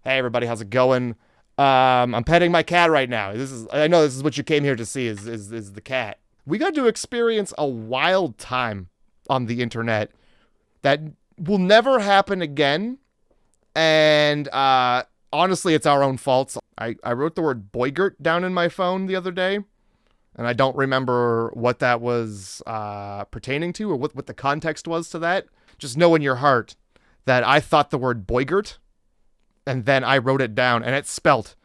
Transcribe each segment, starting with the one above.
Hey everybody, how's it going? I'm petting my cat right now. I know this is what you came here to see is the cat. We got to experience a wild time on the internet that will never happen again. And honestly, it's our own faults. I wrote the word boygert down in my phone the other day, and I don't remember what that was pertaining to or what the context was to that. Just know in your heart that I thought the word boygert, and then I wrote it down, and it's spelt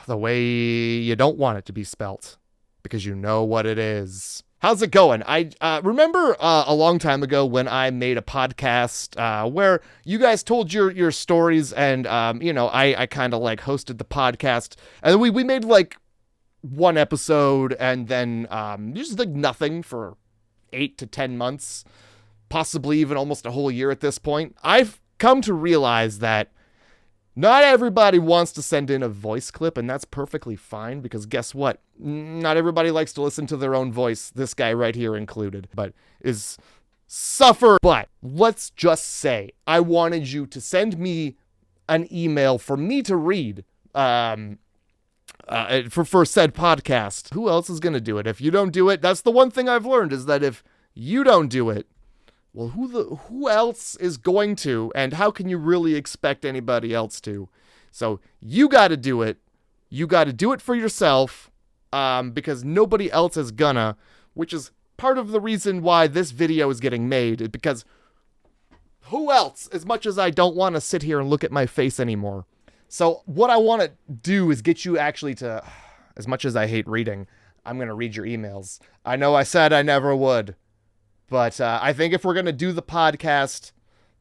the way you don't want it to be spelt, because you know what it is. How's it going? I remember a long time ago when I made a podcast where you guys told your stories, and I kind of like hosted the podcast, and we made like one episode, and then just like nothing for 8 to 10 months, possibly even almost a whole year at this point. I've come to realize that not everybody wants to send in a voice clip, and that's perfectly fine, because guess what? Not everybody likes to listen to their own voice, this guy right here included, but is suffer. But let's just say I wanted you to send me an email for me to read for said podcast. Who else is going to do it? If you don't do it, that's the one thing I've learned, is that if you don't do it, well, who else is going to, and how can you really expect anybody else to? So you got to do it. You got to do it for yourself, because nobody else is gonna, which is part of the reason why this video is getting made, because who else, as much as I don't want to sit here and look at my face anymore. So what I want to do is get you actually to, as much as I hate reading, I'm going to read your emails. I know I said I never would. But I think if we're gonna do the podcast,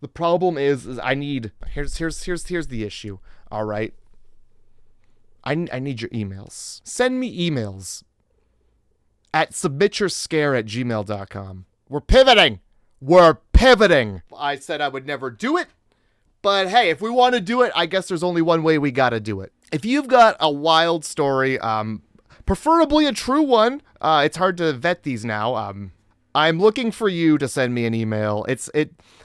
the problem is I need. Here's the issue. All right. I need your emails. Send me emails at submityourscare@gmail.com. We're pivoting. I said I would never do it, but hey, if we want to do it, I guess there's only one way we gotta do it. If you've got a wild story, preferably a true one. It's hard to vet these now. I'm looking for you to send me an email.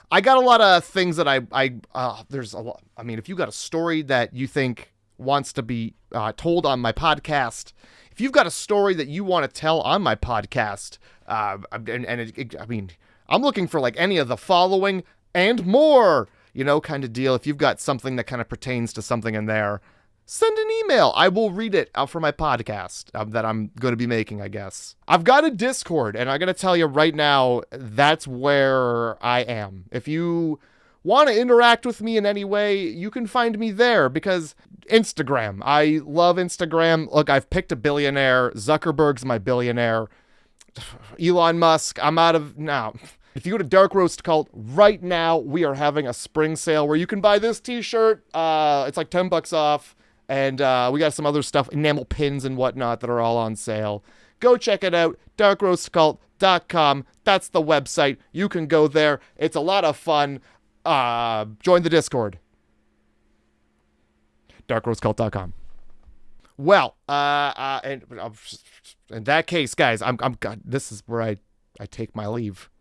I got a lot of things that there's a lot. I mean, if you got a story that you think wants to be told on my podcast, if you've got a story that you want to tell on my podcast, I mean, I'm looking for like any of the following and more, kind of deal. If you've got something that kind of pertains to something in there, send an email. I will read it out for my podcast that I'm going to be making, I guess. I've got a Discord, and I'm going to tell you right now, that's where I am. If you want to interact with me in any way, you can find me there, because Instagram. I love Instagram. Look, I've picked a billionaire. Zuckerberg's my billionaire. Elon Musk, I'm out of now. If you go to Dark Roast Cult right now, we are having a spring sale where you can buy this t-shirt. It's like $10 off. And we got some other stuff, enamel pins and whatnot, that are all on sale. Go check it out, darkroastcult.com. That's the website. You can go there. It's a lot of fun. Join the Discord. darkroastcult.com. Well, and in that case, guys, God, this is where I take my leave.